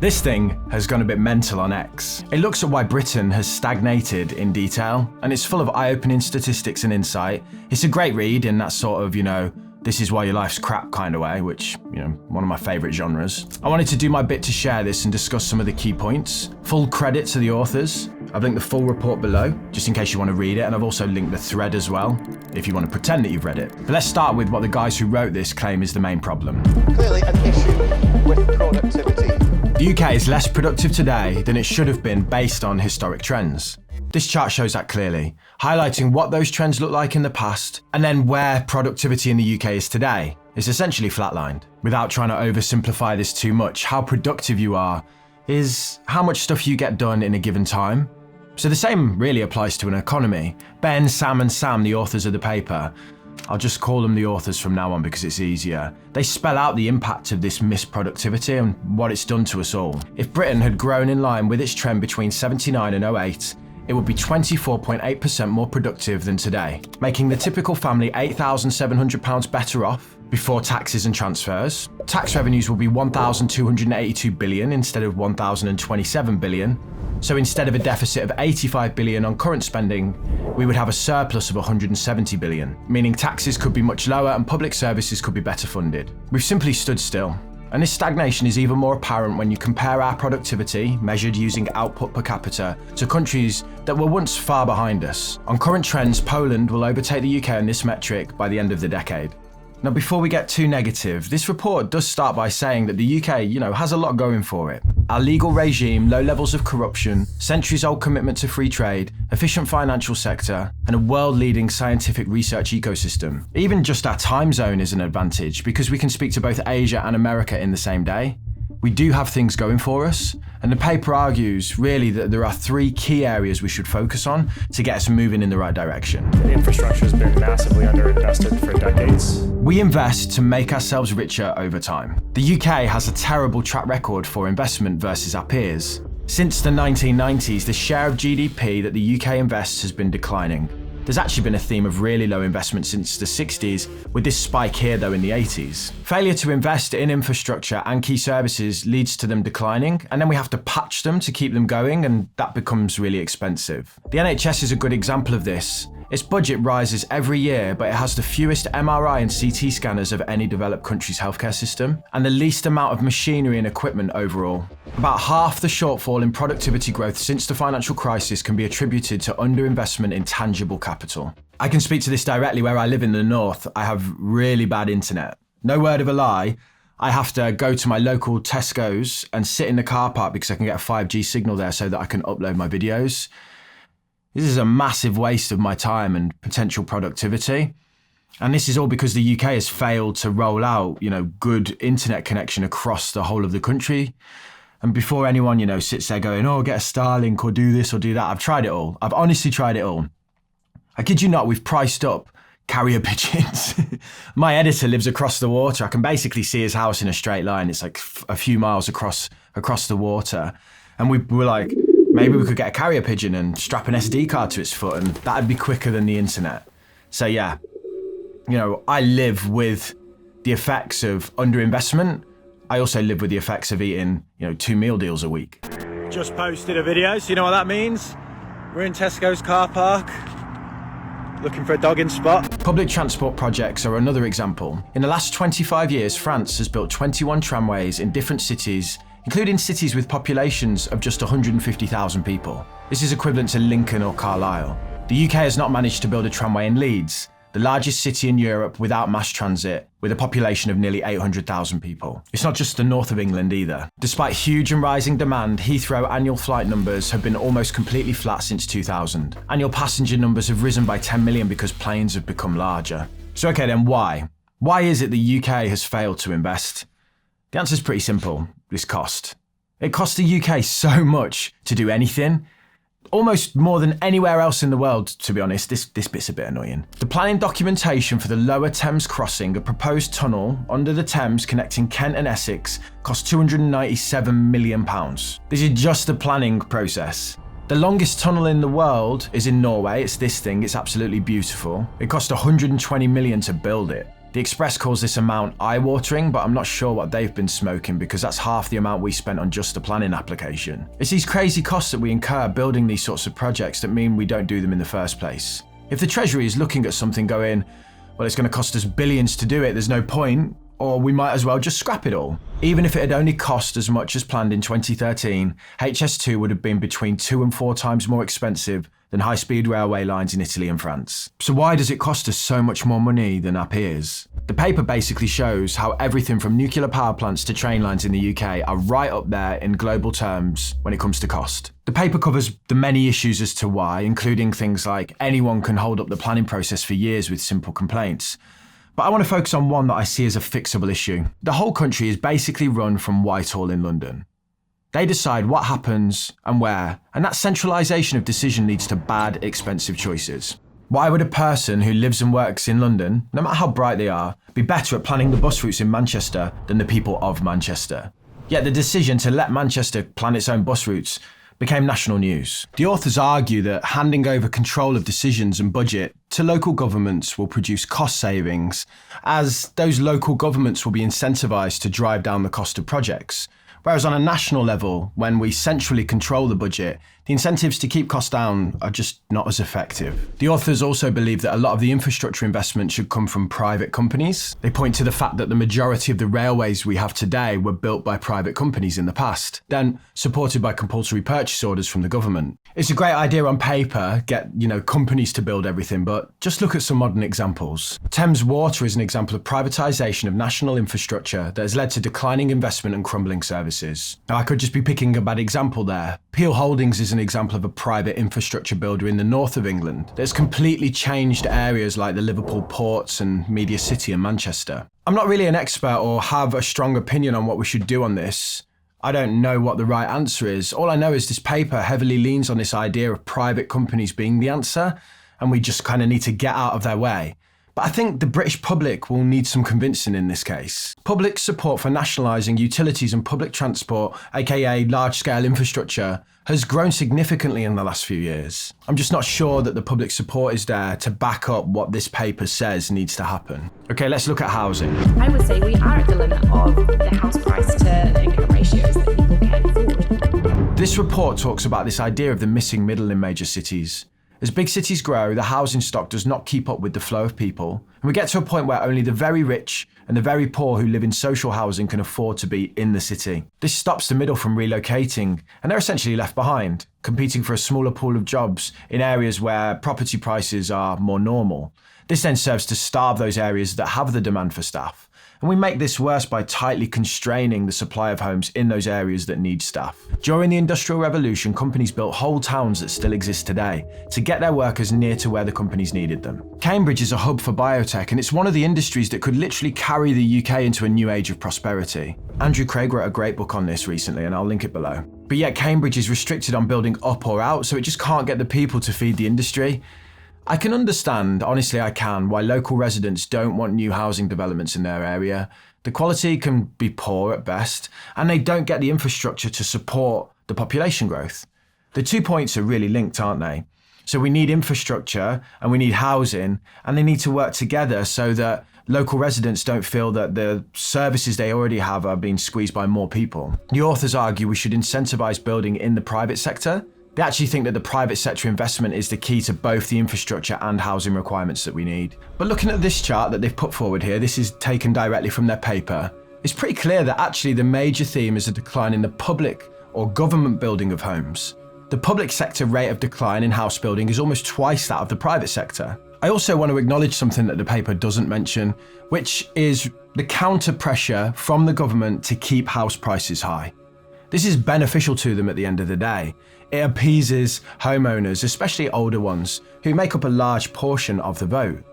This thing has gone a bit mental on X. It looks at why Britain has stagnated in detail, and it's full of eye-opening statistics and insight. It's a great read in that sort of, this is why your life's crap kind of way, which, one of my favourite genres. I wanted to do my bit to share this and discuss some of the key points. Full credit to the authors. I've linked the full report below, just in case you want to read it, and I've also linked the thread as well, if you want to pretend that you've read it. But let's start with what the guys who wrote this claim is the main problem. Clearly an issue with productivity. The UK is less productive today than it should have been based on historic trends. This chart shows that clearly, highlighting what those trends look like in the past and then where productivity in the UK is today. It's essentially flatlined. Without trying to oversimplify this too much, how productive you are is how much stuff you get done in a given time. So the same really applies to an economy. Ben, Sam and Sam, the authors of the paper, I'll just call them the authors from now on because it's easier. They spell out the impact of this missed productivity and what it's done to us all. If Britain had grown in line with its trend between 79 and 08, it would be 24.8% more productive than today, making the typical family £8,700 better off before taxes and transfers. Tax revenues will be £1,282 billion instead of £1,027 billion. So instead of a deficit of 85 billion on current spending, we would have a surplus of 170 billion, meaning taxes could be much lower and public services could be better funded. We've simply stood still. And this stagnation is even more apparent when you compare our productivity, measured using output per capita, to countries that were once far behind us. On current trends, Poland will overtake the UK on this metric by the end of the decade. Now, before we get too negative, this report does start by saying that the UK, has a lot going for it. Our legal regime, low levels of corruption, centuries-old commitment to free trade, efficient financial sector, and a world-leading scientific research ecosystem. Even just our time zone is an advantage because we can speak to both Asia and America in the same day. We do have things going for us, and the paper argues really that there are three key areas we should focus on to get us moving in the right direction. Infrastructure has been massively underinvested for decades. We invest to make ourselves richer over time. The UK has a terrible track record for investment versus our peers. Since the 1990s, the share of GDP that the UK invests has been declining. There's actually been a theme of really low investment since the 60s, with this spike here though in the 80s. Failure to invest in infrastructure and key services leads to them declining, and then we have to patch them to keep them going, and that becomes really expensive. The NHS is a good example of this. Its budget rises every year, but it has the fewest MRI and CT scanners of any developed country's healthcare system, and the least amount of machinery and equipment overall. About half the shortfall in productivity growth since the financial crisis can be attributed to underinvestment in tangible capital. I can speak to this directly where I live in the north. I have really bad internet. No word of a lie, I have to go to my local Tesco's and sit in the car park because I can get a 5G signal there so that I can upload my videos. This is a massive waste of my time and potential productivity. And this is all because the UK has failed to roll out, good internet connection across the whole of the country. And before anyone, sits there going, get a Starlink or do this or do that, I've tried it all. I've honestly tried it all. I kid you not, we've priced up carrier pigeons. My editor lives across the water. I can basically see his house in a straight line. It's like a few miles across the water. And we were like, maybe we could get a carrier pigeon and strap an SD card to its foot and that'd be quicker than the internet. So yeah, I live with the effects of underinvestment. I also live with the effects of eating, 2 meal deals a week. Just posted a video, so you know what that means? We're in Tesco's car park, looking for a dogging spot. Public transport projects are another example. In the last 25 years, France has built 21 tramways in different cities, including cities with populations of just 150,000 people. This is equivalent to Lincoln or Carlisle. The UK has not managed to build a tramway in Leeds, the largest city in Europe without mass transit, with a population of nearly 800,000 people. It's not just the north of England either. Despite huge and rising demand, Heathrow annual flight numbers have been almost completely flat since 2000. Annual passenger numbers have risen by 10 million because planes have become larger. So okay then, why? Why is it the UK has failed to invest? The answer is pretty simple. It's cost. It costs the UK so much to do anything. Almost more than anywhere else in the world, to be honest. This bit's a bit annoying. The planning documentation for the Lower Thames Crossing, a proposed tunnel under the Thames connecting Kent and Essex, cost £297 million. This is just the planning process. The longest tunnel in the world is in Norway. It's this thing. It's absolutely beautiful. It cost 120 million to build it. The Express calls this amount eye-watering, but I'm not sure what they've been smoking because that's half the amount we spent on just the planning application. It's these crazy costs that we incur building these sorts of projects that mean we don't do them in the first place. If the Treasury is looking at something going, well, it's going to cost us billions to do it, there's no point, or we might as well just scrap it all. Even if it had only cost as much as planned in 2013, HS2 would have been between 2 and 4 times more expensive than high-speed railway lines in Italy and France. So why does it cost us so much more money than our peers? The paper basically shows how everything from nuclear power plants to train lines in the UK are right up there in global terms when it comes to cost. The paper covers the many issues as to why, including things like anyone can hold up the planning process for years with simple complaints. But I want to focus on one that I see as a fixable issue. The whole country is basically run from Whitehall in London. They decide what happens and where, and that centralisation of decision leads to bad, expensive choices. Why would a person who lives and works in London, no matter how bright they are, be better at planning the bus routes in Manchester than the people of Manchester? Yet the decision to let Manchester plan its own bus routes became national news. The authors argue that handing over control of decisions and budget to local governments will produce cost savings, as those local governments will be incentivised to drive down the cost of projects. Whereas on a national level, when we centrally control the budget, the incentives to keep costs down are just not as effective. The authors also believe that a lot of the infrastructure investment should come from private companies. They point to the fact that the majority of the railways we have today were built by private companies in the past, then supported by compulsory purchase orders from the government. It's a great idea on paper, get companies to build everything, but just look at some modern examples. Thames Water is an example of privatisation of national infrastructure that has led to declining investment and crumbling services. Now, I could just be picking a bad example there. Peel Holdings is an example of a private infrastructure builder in the north of England that's completely changed areas like the Liverpool ports and Media City and Manchester. I'm not really an expert or have a strong opinion on what we should do on this. I don't know what the right answer is. All I know is this paper heavily leans on this idea of private companies being the answer, and we just kind of need to get out of their way. But I think the British public will need some convincing in this case. Public support for nationalising utilities and public transport, aka large-scale infrastructure, has grown significantly in the last few years. I'm just not sure that the public support is there to back up what this paper says needs to happen. Okay, let's look at housing. I would say we are at the limit of the house price to income ratios that people can afford. This report talks about this idea of the missing middle in major cities. As big cities grow, the housing stock does not keep up with the flow of people, and we get to a point where only the very rich and the very poor who live in social housing can afford to be in the city. This stops the middle from relocating, and they're essentially left behind, competing for a smaller pool of jobs in areas where property prices are more normal. This then serves to starve those areas that have the demand for staff. And we make this worse by tightly constraining the supply of homes in those areas that need staff. During the Industrial Revolution, companies built whole towns that still exist today to get their workers near to where the companies needed them. Cambridge is a hub for biotech, and it's one of the industries that could literally carry the UK into a new age of prosperity. Andrew Craig wrote a great book on this recently, and I'll link it below. But yet Cambridge is restricted on building up or out, so it just can't get the people to feed the industry. I can understand, honestly I can, why local residents don't want new housing developments in their area. The quality can be poor at best, and they don't get the infrastructure to support the population growth. The 2 points are really linked, aren't they? So we need infrastructure and we need housing, and they need to work together so that local residents don't feel that the services they already have are being squeezed by more people. The authors argue we should incentivise building in the private sector. They actually think that the private sector investment is the key to both the infrastructure and housing requirements that we need. But looking at this chart that they've put forward here, this is taken directly from their paper, it's pretty clear that actually the major theme is a decline in the public or government building of homes. The public sector rate of decline in house building is almost twice that of the private sector. I also want to acknowledge something that the paper doesn't mention, which is the counter pressure from the government to keep house prices high. This is beneficial to them at the end of the day. It appeases homeowners, especially older ones, who make up a large portion of the vote.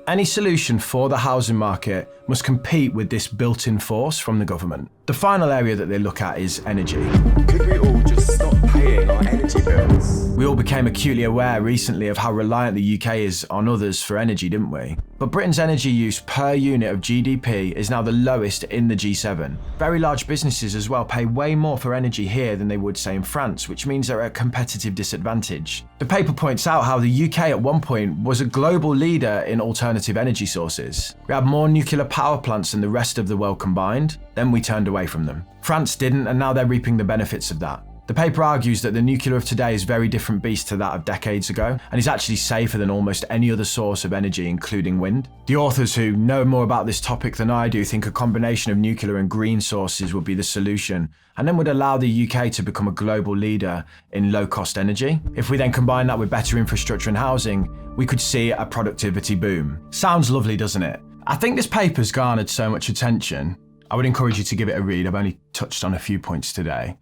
Any solution for the housing market must compete with this built-in force from the government. The final area that they look at is energy. Could we all just stop paying our energy bills. We all became acutely aware recently of how reliant the UK is on others for energy, didn't we? But Britain's energy use per unit of GDP is now the lowest in the G7. Very large businesses as well pay way more for energy here than they would, say, in France, which means they're at a competitive disadvantage. The paper points out how the UK at one point was a global leader in alternative energy sources. We had more nuclear power plants than the rest of the world combined, then we turned away from them. France didn't, and now they're reaping the benefits of that. The paper argues that the nuclear of today is a very different beast to that of decades ago, and is actually safer than almost any other source of energy, including wind. The authors, who know more about this topic than I do, think a combination of nuclear and green sources would be the solution, and then would allow the UK to become a global leader in low-cost energy. If we then combine that with better infrastructure and housing, we could see a productivity boom. Sounds lovely, doesn't it? I think this paper's garnered so much attention. I would encourage you to give it a read. I've only touched on a few points today.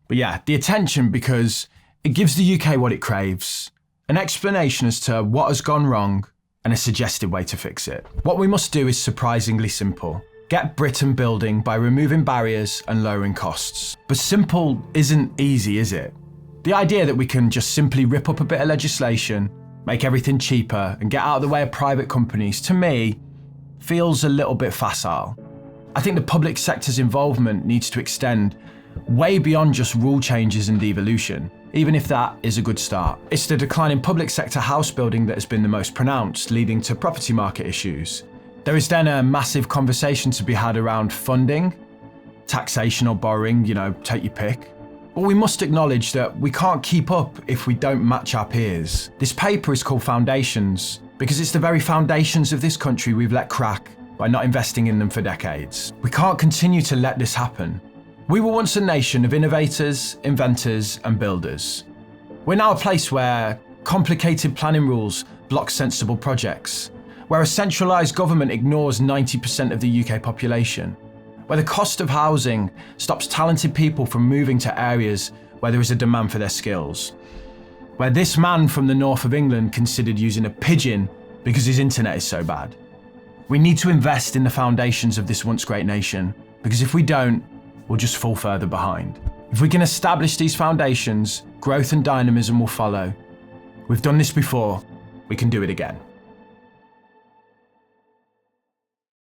But yeah, the attention because it gives the UK what it craves, an explanation as to what has gone wrong and a suggested way to fix it. What we must do is surprisingly simple. Get Britain building by removing barriers and lowering costs. But simple isn't easy, is it? The idea that we can just simply rip up a bit of legislation, make everything cheaper and get out of the way of private companies, to me, feels a little bit facile. I think the public sector's involvement needs to extend way beyond just rule changes and devolution, even if that is a good start. It's the decline in public sector house building that has been the most pronounced, leading to property market issues. There is then a massive conversation to be had around funding, taxation or borrowing, take your pick. But we must acknowledge that we can't keep up if we don't match our peers. This paper is called Foundations because it's the very foundations of this country we've let crack by not investing in them for decades. We can't continue to let this happen. We were once a nation of innovators, inventors, and builders. We're now a place where complicated planning rules block sensible projects, where a centralised government ignores 90% of the UK population, where the cost of housing stops talented people from moving to areas where there is a demand for their skills, where this man from the north of England considered using a pigeon because his internet is so bad. We need to invest in the foundations of this once great nation, because if we don't, we'll just fall further behind. If we can establish these foundations, growth and dynamism will follow. We've done this before, we can do it again.